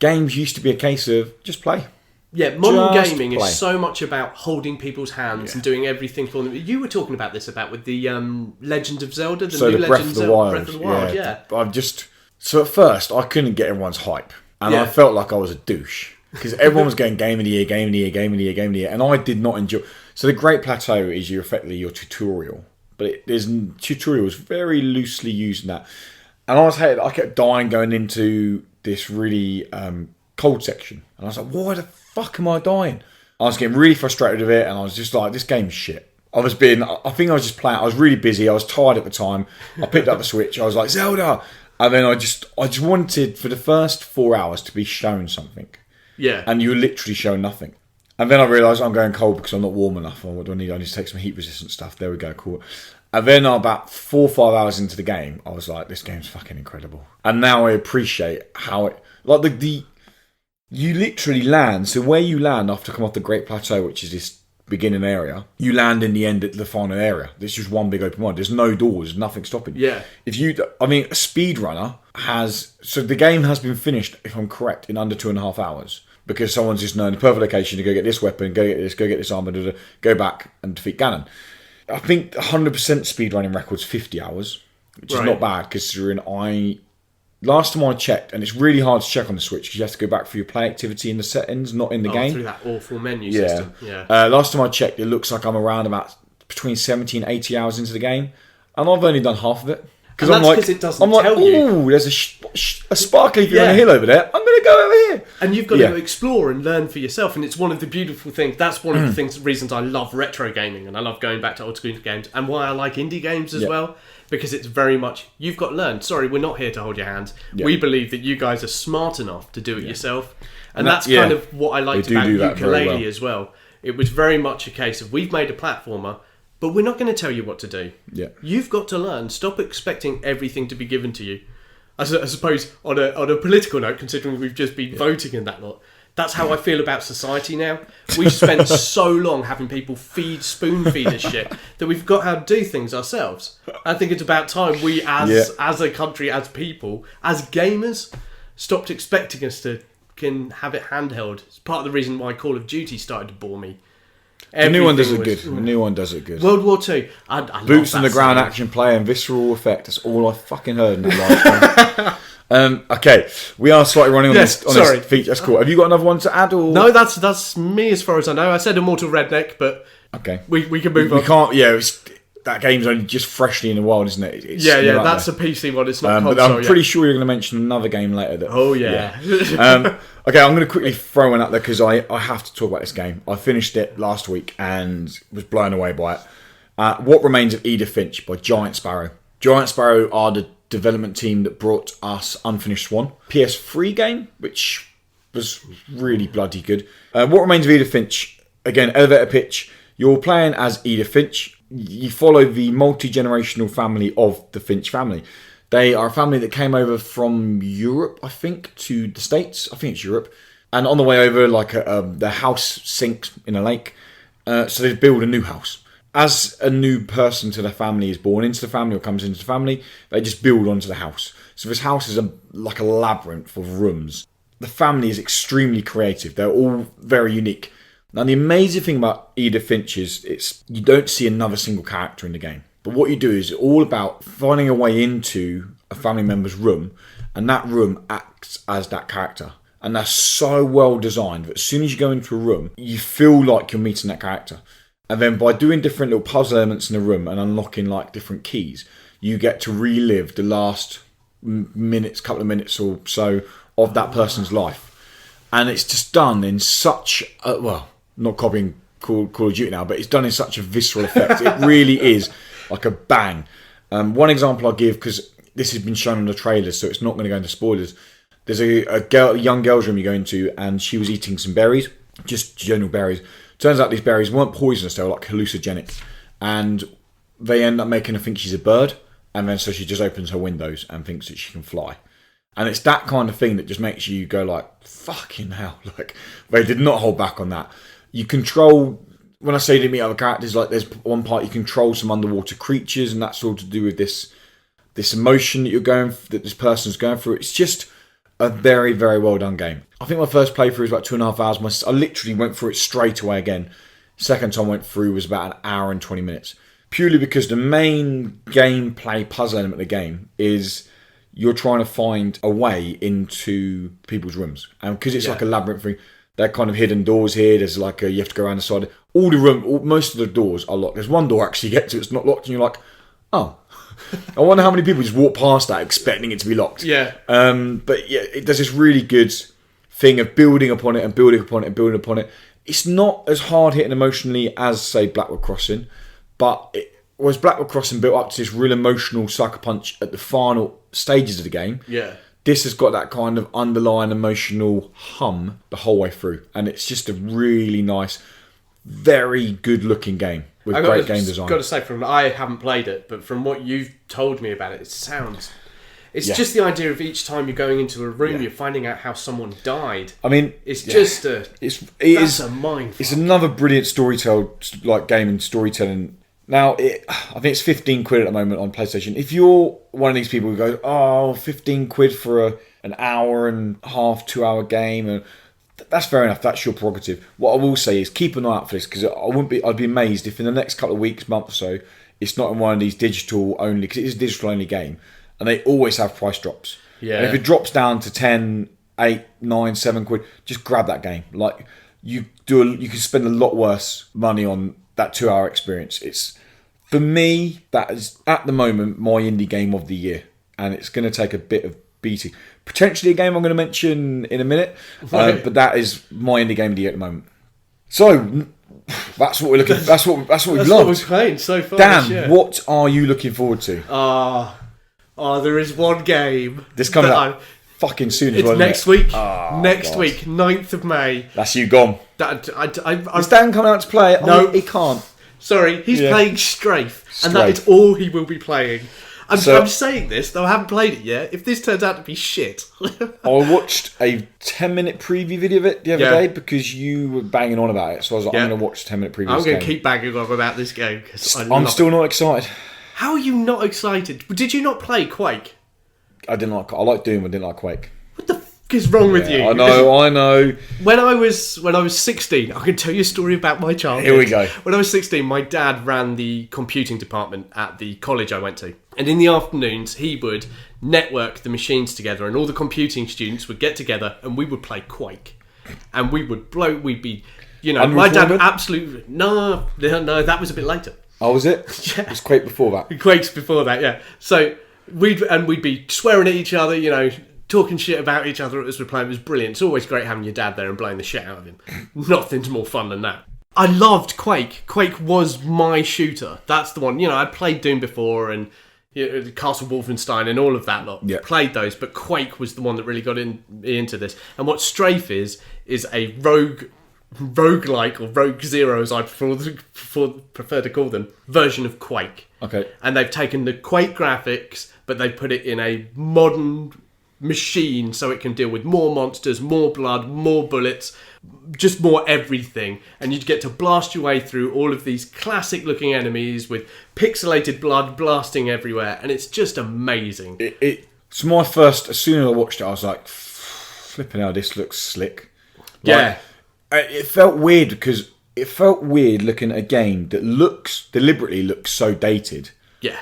games used to be a case of just play. Yeah, modern gaming is so much about holding people's hands and doing everything for them. You were talking about this with the Legend of Zelda, the new Breath Legend of the Wild. Breath of the Wild, yeah. So at first, I couldn't get everyone's hype. And I felt like I was a douche. Because everyone was going game of the year, game of the year, game of the year, game of the year. And I did not enjoy... So the Great Plateau is effectively your tutorial. But tutorial is very loosely used in that. And I kept dying going into this really cold section. And I was like, why the fuck am I dying? I was getting really frustrated with it. And I was just like, this game's shit. I think I was just playing. I was really busy. I was tired at the time. I picked up the Switch. I was like, Zelda. And then I just wanted for the first 4 hours to be shown something. Yeah. And you were literally shown nothing. And then I realised I'm going cold because I'm not warm enough. What do I need? I need to take some heat resistant stuff. There we go, cool. And then about 4 or 5 hours into the game, I was like, this game's fucking incredible. And now I appreciate how it... Like, you literally land... So where you land after come off the Great Plateau, which is this beginning area, you land in the end at the final area. There's just one big open one. There's no doors, nothing stopping you. Yeah. A speedrunner has... So the game has been finished, if I'm correct, in under 2.5 hours. Because someone's just known the perfect location to go get this weapon, go get this armor, go back and defeat Ganon. I think 100% speedrunning record's 50 hours, which is not bad considering last time I checked, and it's really hard to check on the Switch because you have to go back for your play activity in the settings, not in the game. Through that awful menu system. Yeah. Last time I checked, it looks like I'm around about between 70 and 80 hours into the game, and I've only done half of it. Because it doesn't tell you. Oh, there's a sparkly thing on a hill over there. I'm going to go over here. And you've got to explore and learn for yourself. And it's one of the beautiful things. That's one of the reasons I love retro gaming. And I love going back to old school games. And why I like indie games as well. Because it's very much, you've got to learn. Sorry, we're not here to hold your hands. Yeah. We believe that you guys are smart enough to do it yourself. And that's kind of what I liked about ukulele as well. it was very much a case of we've made a platformer, but we're not going to tell you what to do. Yeah. You've got to learn. Stop expecting everything to be given to you. I suppose on a political note, considering we've just been voting in that lot, that's how I feel about society now. We've spent so long having people spoon feed us shit that we've got how to do things ourselves. I think it's about time we, as a country, as people, as gamers, stopped expecting us to can have it handheld. It's part of the reason why Call of Duty started to bore me. The new one does it good. The new one does it good. World War II. I Boots on the ground action play and visceral effect. That's all I fucking heard in that last one. Okay, we are slightly running on this feature. That's cool. Have you got another one to add? Or? No, that's me as far as I know. I said Immortal Redneck, but okay, we can move on. We can't. Yeah, that game's only just freshly in the wild, isn't it? It's that's a PC one. It's not console. But I'm pretty sure you're going to mention another game later. Okay, I'm going to quickly throw one out there because I have to talk about this game. I finished it last week and was blown away by it. What Remains of Edith Finch by Giant Sparrow. Giant Sparrow are the development team that brought us Unfinished Swan, PS3 game, which was really bloody good. What Remains of Edith Finch, again, elevator pitch. You're playing as Edith Finch. You follow the multi-generational family of the Finch family. They are a family that came over from Europe, I think, to the States. I think it's Europe. And on the way over, their house sinks in a lake. So they build a new house. As a new person to their family is born into the family or comes into the family, they just build onto the house. So this house is like a labyrinth of rooms. The family is extremely creative. They're all very unique. Now, the amazing thing about Edith Finch is you don't see another single character in the game. But what you do is all about finding a way into a family member's room, and that room acts as that character. And that's so well designed that as soon as you go into a room, you feel like you're meeting that character. And then by doing different little puzzle elements in the room and unlocking different keys, you get to relive the last couple of minutes or so of that person's life. And it's just done in such not copying Call of Duty now, but it's done in such a visceral effect. It really is like a bang. One example I'll give, because this has been shown on the trailers, so it's not going to go into spoilers. There's a young girl's room you go into, and she was eating some berries, just general berries. Turns out these berries weren't poisonous, they were hallucinogenic. And they end up making her think she's a bird, and then so she just opens her windows and thinks that she can fly. And it's that kind of thing that just makes you go fucking hell. They did not hold back on that. You control, when I say to meet other characters, there's one part you control some underwater creatures, and that's all to do with this emotion that this person's going through. It's just a very, very well done game. I think my first playthrough was about 2.5 hours. I literally went through it straight away again. Second time I went through was about an hour and 20 minutes. Purely because the main gameplay puzzle element of the game is you're trying to find a way into people's rooms. And because it's like a labyrinth thing, they're kind of hidden doors here. There's you have to go around the side. Most of the doors are locked. There's one door actually you get to, it's not locked, and you're like, oh. I wonder how many people just walk past that expecting it to be locked. Yeah. But yeah, it does this really good thing of building upon it and building upon it and building upon it. It's not as hard hitting emotionally as, say, Blackwood Crossing, but whereas Blackwood Crossing built up to this real emotional sucker punch at the final stages of the game. Yeah. This has got that kind of underlying emotional hum the whole way through, and it's just a really nice, very good-looking game with great game design. I've got to say, I haven't played it, but from what you've told me about it, it sounds... It's just the idea of each time you're going into a room, you're finding out how someone died. I mean, it's just that's a mindfuck. It's another brilliant game and storytelling. Now, I think it's 15 quid at the moment on PlayStation. If you're one of these people who go, 15 quid for an hour and a half, 2 hour game, that's fair enough. That's your prerogative. What I will say is keep an eye out for this, because I'd be amazed if in the next couple of weeks, month or so, it's not in one of these digital only, because it is a digital only game, and they always have price drops. Yeah. And if it drops down to 10, 8, 9, 7 quid, just grab that game. You can spend a lot worse money on that 2 hour experience. For me, that is at the moment my indie game of the year, and it's going to take a bit of beating. Potentially a game I'm going to mention in a minute, but that is my indie game of the year at the moment. So that's what we're looking. That's what we've loved. What we're playing so far. Dan, what are you looking forward to? There is one game. This coming up fucking soon as well. It's next week. Next week, 9th of May. That's you gone. Is Dan coming out to play it? No. Oh, he can't. Sorry, he's playing Strafe, and that Strafe. is all he will be playing. I'm saying this, though I haven't played it yet. If this turns out to be shit... I watched a 10-minute preview video of it the other day because you were banging on about it. So I was like, I'm going to watch the 10-minute preview. I'm going to keep banging on about this game. I'm still not excited. How are you not excited? Did you not play Quake? I like Doom, I didn't like Quake. What the fuck is wrong with you? I know. When I was 16, I can tell you a story about my childhood. Here we go. When I was 16, my dad ran the computing department at the college I went to. And in the afternoons, he would network the machines together, and all the computing students would get together, and we would play Quake. And we'd be, my dad absolutely... No, that was a bit later. Oh, was it? Yeah. It was Quake before that. Quake's before that, yeah. So we'd be swearing at each other, talking shit about each other as we're playing. It was brilliant. It's always great having your dad there and blowing the shit out of him. Nothing's more fun than that. I loved Quake. Quake was my shooter. That's the one. I'd played Doom before and Castle Wolfenstein and all of that lot. Yeah. Played those, but Quake was the one that really got into this. And what Strafe is a roguelike or Rogue Zero, as I prefer to call them, version of Quake. Okay. And they've taken the Quake graphics, but they put it in a modern machine so it can deal with more monsters, more blood, more bullets, just more everything. And you get to blast your way through all of these classic looking enemies with pixelated blood blasting everywhere, and it's just amazing. So my first, as soon as I watched it, I was like, flipping hell, this looks slick. Yeah. It felt weird because it felt weird looking at a game that deliberately looks so dated. Yeah.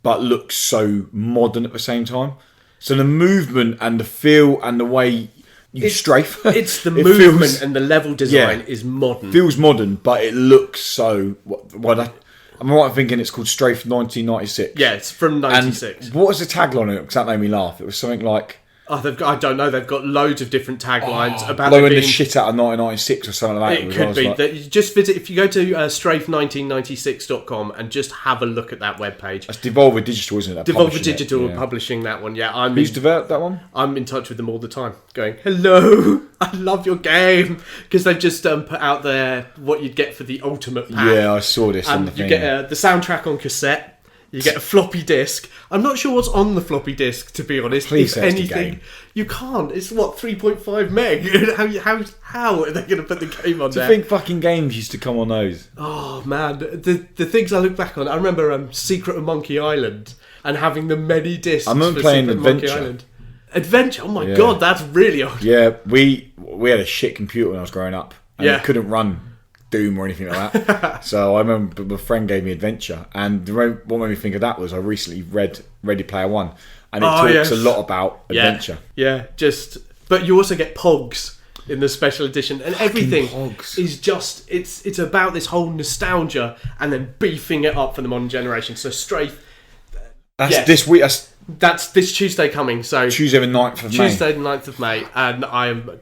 But looks so modern at the same time. So the movement and the feel and the way you strafe. It's the movement and the level design is modern. Feels modern, but it looks so... I'm right in thinking it's called Strafe 1996. Yeah, it's from 96. And what was the tagline on it? Because that made me laugh. It was something like... I don't know. They've got loads of different taglines about blowing the shit out of 1996 or something like that. It could be. That you just visit, if you go to strafe1996.com and just have a look at that webpage. That's Devolver Digital, isn't it? Devolver Digital are publishing that one. Yeah, Who's developed that one? I'm in touch with them all the time, going, "Hello, I love your game," because they've just put out there what you'd get for the ultimate pack. Yeah, I saw this. And you get the soundtrack on cassette. You get a floppy disk. I'm not sure what's on the floppy disk, to be honest. Please if anything, you can't. It's 3.5 meg. How are they going to put the game on there? Do you think fucking games used to come on those? Oh man, the things I look back on. I remember Secret of Monkey Island and having the many discs. I remember playing Adventure. Adventure. Oh my god, that's really old. Yeah, we had a shit computer when I was growing up, and it couldn't run Doom or anything like that. So I remember my friend gave me Adventure, and what made me think of that was I recently read Ready Player One, and it talks a lot about Adventure. Yeah, but you also get Pogs in the special edition, and everything is just it's about this whole nostalgia and then beefing it up for the modern generation. So Strafe, that's this week. That's this Tuesday coming. So Tuesday the 9th of May. Tuesday the 9th of May, and I'm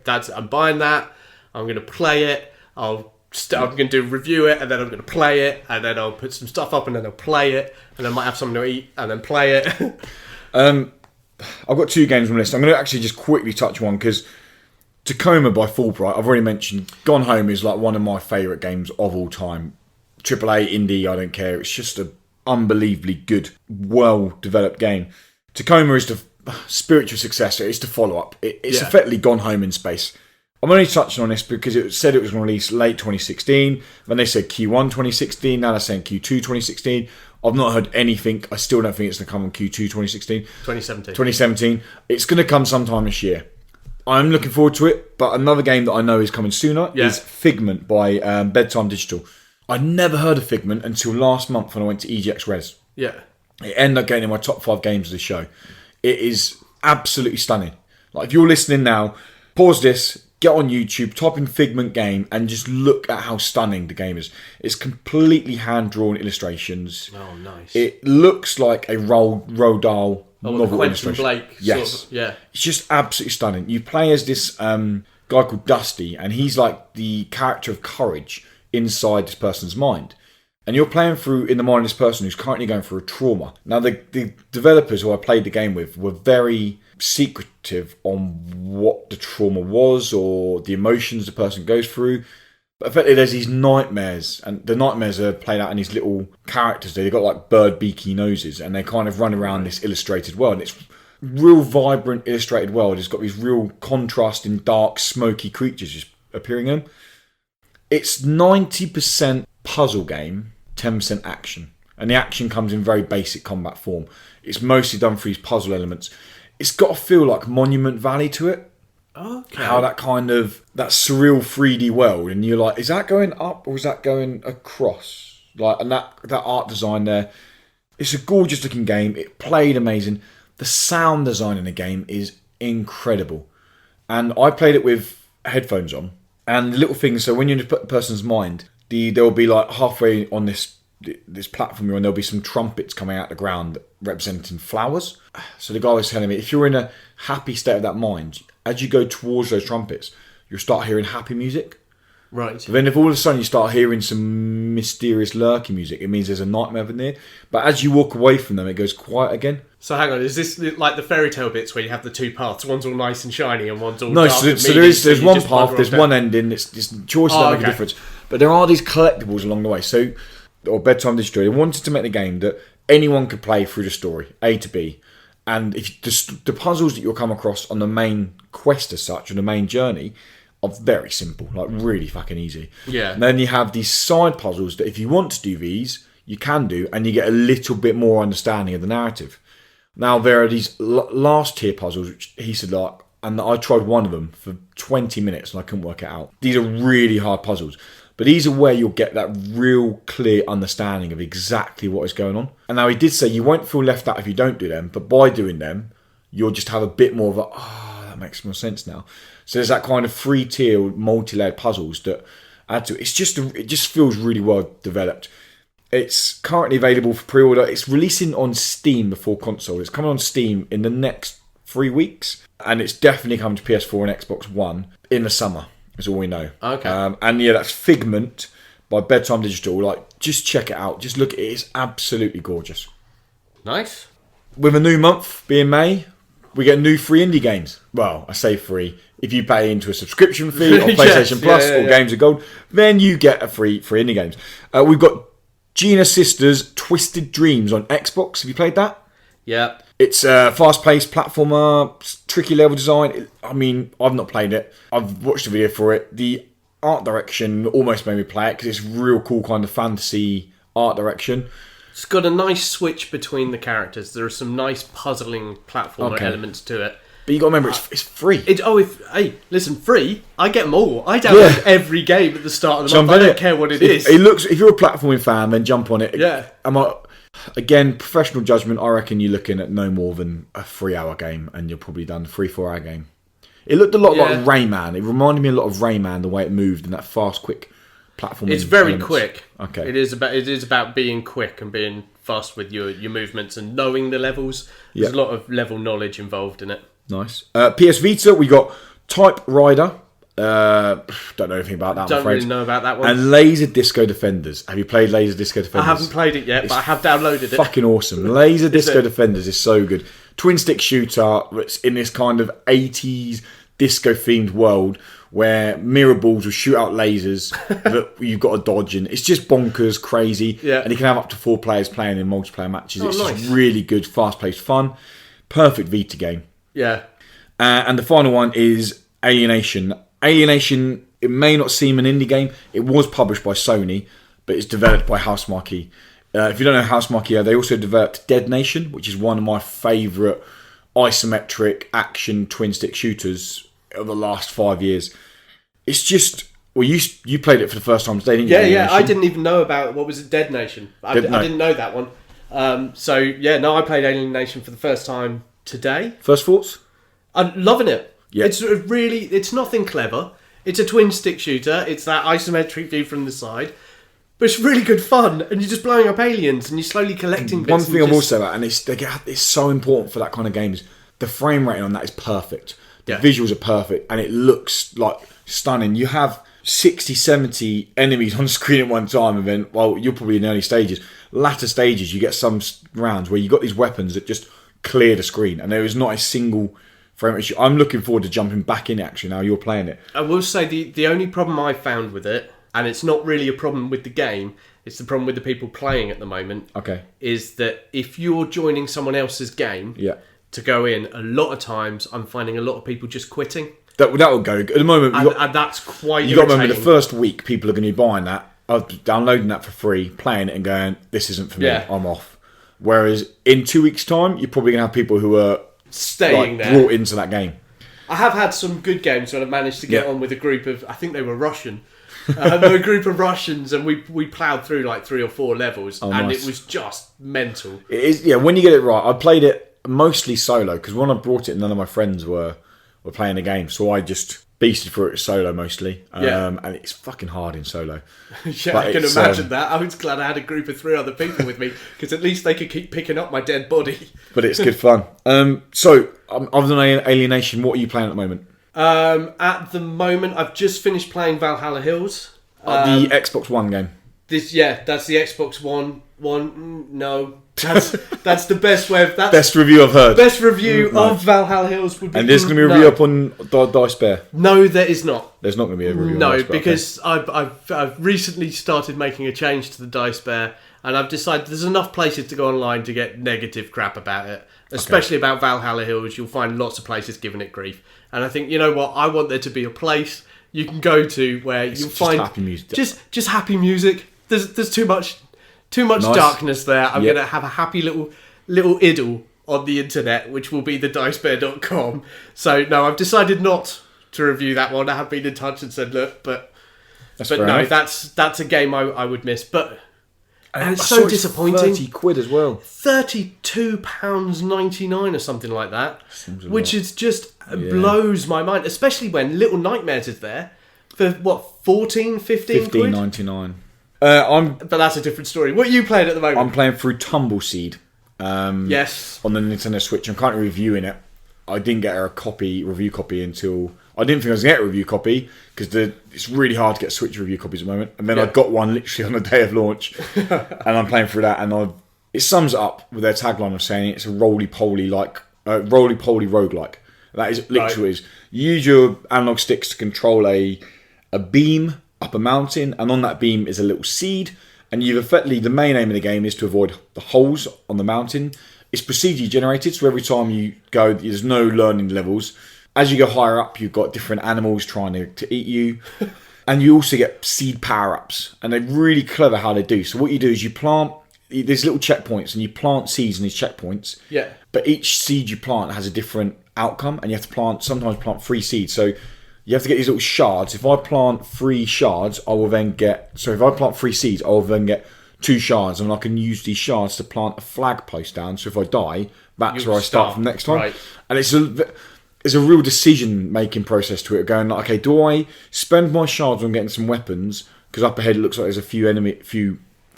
buying that. I'm going to play it. I'm going to review it, and then I'm going to play it, and then I'll put some stuff up, and then I'll play it, and then I might have something to eat, and then play it. I've got 2 games on the list. I'm going to actually just quickly touch one, because Tacoma by Fulbright, I've already mentioned. Gone Home is like one of my favourite games of all time. AAA, indie, I don't care. It's just an unbelievably good, well-developed game. Tacoma is the spiritual successor. It's the follow-up. It's effectively Gone Home in space. I'm only touching on this because it said it was going to release late 2016. Then they said Q1 2016. Now they're saying Q2 2016. I've not heard anything. I still don't think it's going to come on Q2 2016. 2017. It's going to come sometime this year. I'm looking forward to it. But another game that I know is coming sooner is Figment by Bedtime Digital. I never heard of Figment until last month when I went to EGX Res. Yeah. It ended up getting in my top 5 games of the show. It is absolutely stunning. Like, if you're listening now, pause this, get on YouTube, type in Figment game, and just look at how stunning the game is. It's completely hand-drawn illustrations. Oh, nice. It looks like a Roald Dahl novel illustration. Blake. Yes. Sort of, yeah. It's just absolutely stunning. You play as this guy called Dusty, and he's like the character of courage inside this person's mind. And you're playing through in the mind of this person who's currently going through a trauma. Now, the developers who I played the game with were very secretive on what the trauma was or the emotions the person goes through. But effectively, there's these nightmares, and the nightmares are played out in these little characters. They've got like bird beaky noses, and they kind of run around this illustrated world. And it's real vibrant illustrated world. It's got these real contrasting, dark, smoky creatures just appearing in them. It's 90% puzzle game, 10% action. And the action comes in very basic combat form. It's mostly done through these puzzle elements. It's got to feel like Monument Valley to it. Okay. How that kind of, that surreal 3D world, and you're like, is that going up or is that going across? Like, and that art design there, it's a gorgeous looking game. It played amazing. The sound design in the game is incredible. And I played it with headphones on, and the little things, so when you're in a person's mind, there'll be like halfway on this platform you're on, there'll be some trumpets coming out the ground representing flowers. So the guy was telling me, if you're in a happy state of that mind, as you go towards those trumpets, you'll start hearing happy music. Right. But then if all of a sudden you start hearing some mysterious lurky music, it means there's a nightmare in there. But as you walk away from them, it goes quiet again. So hang on, is this like the fairy tale bits where you have the two paths? One's all nice and shiny and one's all no, dark so there's one path, there's one ending, it's choices that make a difference. But there are these collectibles along the way. So, or Bedtime Digital, they wanted to make the game that anyone could play through the story, A to B. And if the puzzles that you'll come across on the main quest as such, on the main journey, are very simple, like really fucking easy. Yeah. And then you have these side puzzles that if you want to do these, you can do, and you get a little bit more understanding of the narrative. Now, there are these last tier puzzles, which he said, like, and I tried one of them for 20 minutes and I couldn't work it out. These are really hard puzzles. But these are where you'll get that real clear understanding of exactly what is going on. And now he did say you won't feel left out if you don't do them, but by doing them, you'll just have a bit more of a, that makes more sense now. So there's that kind of 3-tier, multi-layered puzzles that add to it. It just feels really well developed. It's currently available for pre-order. It's releasing on Steam before console. It's coming on Steam in the next 3 weeks. And it's definitely coming to PS4 and Xbox One in the summer. That's all we know. Okay. And yeah, that's Figment by Bedtime Digital. Like, just check it out. Just look at it. It's absolutely gorgeous. Nice. With a new month being May, we get new free indie games. Well, I say free. If you pay into a subscription fee or PlayStation Plus or Games of Gold, then you get a free indie games. We've got Gina Sisters Twisted Dreams on Xbox. Have you played that? Yeah. It's a fast-paced platformer, tricky level design. I mean, I've not played it. I've watched a video for it. The art direction almost made me play it because it's real cool kind of fantasy art direction. It's got a nice switch between the characters. There are some nice puzzling platformer elements to it. But you got to remember, it's free. Hey, listen, free. I get them all. I download every game at the start of the month. I don't care what it is. It looks. If you're a platforming fan, then jump on it. Yeah. Again, professional judgment. I reckon you're looking at no more than a 3-hour game, and you're probably done 3-4 hour game. It looked a lot like Rayman. It reminded me a lot of Rayman, the way it moved and that fast, quick platforming. It's very quick. Okay. It is about being quick and being fast with your movements and knowing the levels. There's a lot of level knowledge involved in it. Nice. PS Vita, we got Type Rider. Don't know anything about that. Don't really know about that one. And Laser Disco Defenders. Have you played Laser Disco Defenders? I haven't played it yet, but I have downloaded it. Fucking awesome. Laser Disco Defenders is so good. Twin stick shooter. It's in this kind of 80s disco themed world where mirror balls will shoot out lasers that you've got to dodge, and it's just bonkers, crazy. Yeah. And you can have up to 4 players playing in multiplayer matches. It's nice. just really good, fast-paced fun. Perfect Vita game. Yeah. And the final one is Alienation. Alienation, it may not seem an indie game. It was published by Sony, but it's developed by Housemarque. If you don't know Housemarque, they also developed Dead Nation, which is one of my favourite isometric action twin-stick shooters of the last 5 years. It's just... Well, you played it for the first time today, didn't you? Yeah. I didn't even know about... What was it? Dead Nation. I didn't know that one. I played Alienation for the first time today. First thoughts? I'm loving it. Yeah. It's nothing clever. It's a twin stick shooter. It's that isometric view from the side. But it's really good fun. And you're just blowing up aliens and you're slowly collecting bits. One thing I will say about, and it's so important for that kind of games, the frame rating on that is perfect. The visuals are perfect and it looks like stunning. You have 60, 70 enemies on screen at one time, and then, well, you're probably in early stages. Latter stages, you get some rounds where you've got these weapons that just clear the screen and there is not a single frame issue. I'm looking forward to jumping back in actually now you're playing it. I will say the only problem I found with it and it's not really a problem with the game, it's the problem with the people playing at the moment. Okay. Is that if you're joining someone else's game to go in, a lot of times I'm finding a lot of people just quitting. That will go. At the moment, and that's quite you got to remember the first week people are going to be buying that, downloading that for free, playing it and going, this isn't for me, I'm off. Whereas in 2 weeks' time, you're probably going to have people who are staying there, brought into that game. I have had some good games when I've managed to get on with a group of, I think they were Russian, a group of Russians, and we ploughed through like 3 or 4 levels, and nice. it was just mental. It is, when you get it right. I played it mostly solo, because when I brought it, none of my friends were playing the game, so I just beasted through it solo mostly. And it's fucking hard in solo. Yeah, I can imagine that. I was glad I had a group of 3 other people with me, because at least they could keep picking up my dead body. But it's good fun. So, other than Alienation, what are you playing at the moment? At the moment, I've just finished playing Valhalla Hills. The Xbox One game. That's the Xbox One. No, that's the best way. That's best review I've heard. Best review of Valhalla Hills would be. And there's going to be a review up on Dice Bear. No, there is not. There's not going to be a review. No, on Dice Bear, because I've recently started making a change to the Dice Bear, and I've decided there's enough places to go online to get negative crap about it, especially about Valhalla Hills. You'll find lots of places giving it grief, and I think, you know what, I want there to be a place you can go to where you'll find happy music. Just happy music. There's too much darkness there. I'm going to have a happy little idyll on the internet, which will be the dicebear.com. So no, I've decided not to review that one. I have been in touch and said, look, but no, that's a game I would miss. But and it's so disappointing. £30 as well. £32.99 or something like that, which is just blows my mind. Especially when Little Nightmares is there for what, 14, 15 quid? $15.99. But that's a different story. What are you playing at the moment? I'm playing through Tumbleseed. Yes. On the Nintendo Switch. I'm currently reviewing it. I didn't get a review copy until... I didn't think I was going to get a review copy because it's really hard to get Switch review copies at the moment. And then I got one literally on the day of launch. And I'm playing through that. And it sums up with their tagline of saying it's a roly-poly roguelike. That is literally what it is. You use your analog sticks to control a beam up a mountain, and on that beam is a little seed, and you've effectively, the main aim of the game is to avoid the holes on the mountain. It's procedurally generated, so every time you go, there's no learning levels. As you go higher up, you've got different animals trying to eat you, and you also get seed power-ups, and they're really clever how they do. So what you do is you plant, there's little checkpoints, and you plant seeds in these checkpoints. Yeah. But each seed you plant has a different outcome, and you have to sometimes plant 3 seeds. So you have to get these little shards. If I plant 3 shards, I will then get... So if I plant 3 seeds, I will then get 2 shards, and I can use these shards to plant a flag post down. So if I die, that's where I start from next time. Right. And it's a real decision-making process to it, going like, okay, do I spend my shards on getting some weapons? Because up ahead it looks like there's a few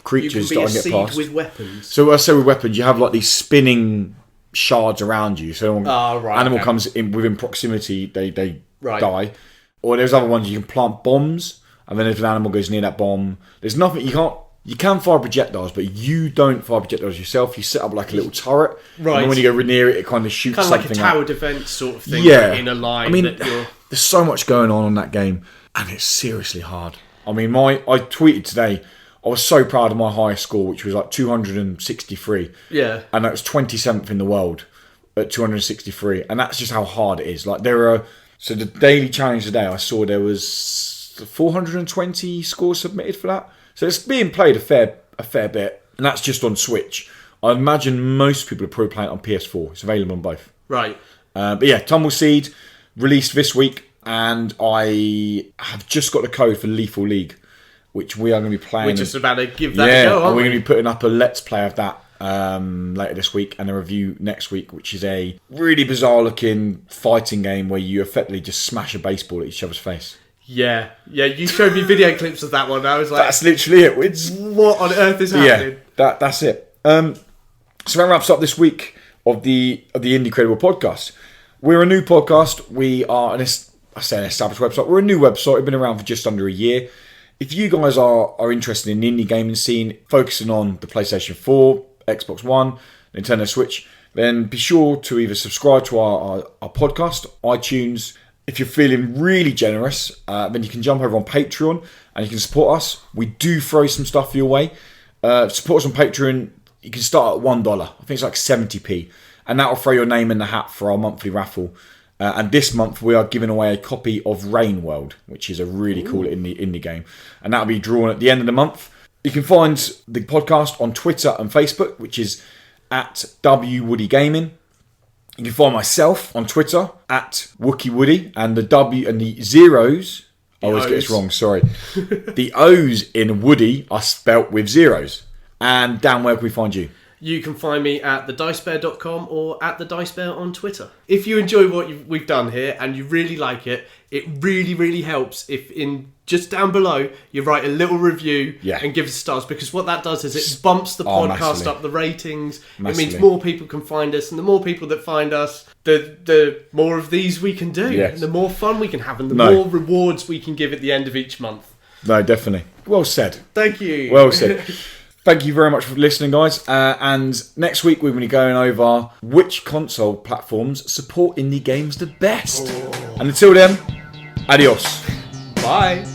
creatures that I can get past. With weapons. So when I say with weapons, you have like these spinning shards around you. So when animal comes in within proximity, they die. Or there's other ones you can plant bombs, and then if an animal goes near that bomb, there's nothing you can fire projectiles, but you don't fire projectiles yourself. You set up like a little turret, right? And when you go near it, it kind of shoots something. Kind of like a tower defense sort of thing, in a line. I mean, there's so much going on that game, and it's seriously hard. I mean, I tweeted today, I was so proud of my highest score, which was like 263. Yeah. And that was 27th in the world at 263, and that's just how hard it is. Like so the daily challenge today, I saw there was 420 scores submitted for that. So it's being played a fair bit, and that's just on Switch. I imagine most people are probably playing it on PS4. It's available on both. Right. But yeah, Tumbleseed released this week, and I have just got the code for Lethal League, which we are going to be playing. We're just about to give that a go, aren't we? We're going to be putting up a Let's Play of that later this week, and a review next week, which is a really bizarre-looking fighting game where you effectively just smash a baseball at each other's face. Yeah, you showed me video clips of that one. I was like, that's literally it. What on earth is happening? Yeah, that's it. So that wraps up this week of the Indie Credible podcast. We're a new podcast. We are an established website. We're a new website. We've been around for just under a year. If you guys are interested in the indie gaming scene, focusing on the PlayStation 4, Xbox One, Nintendo Switch, then be sure to either subscribe to our podcast, iTunes. If you're feeling really generous, then you can jump over on Patreon and you can support us. We do throw some stuff your way. Support us on Patreon. You can start at $1. I think it's like 70p. And that will throw your name in the hat for our monthly raffle. And this month we are giving away a copy of Rain World, which is a really cool indie game. And that'll be drawn at the end of the month. You can find the podcast on Twitter and Facebook, which is at WWoody Gaming. You can find myself on Twitter at WookieWoody, and the W and the zeros, I always get this wrong, sorry. The O's in Woody are spelt with zeros. And Dan, where can we find you? You can find me at thedicebear.com or at thedicebear on Twitter. If you enjoy what we've done here and you really like it, it really, really helps if in just down below you write a little review and give us stars, because what that does is it bumps the podcast massively. up the ratings. Massively. It means more people can find us, and the more people that find us, the more of these we can do, and the more fun we can have, and the more rewards we can give at the end of each month. No, definitely. Well said. Thank you. Well said. Thank you very much for listening, guys. And next week we're going to be going over which console platforms support indie games the best. And until then, adios. Bye.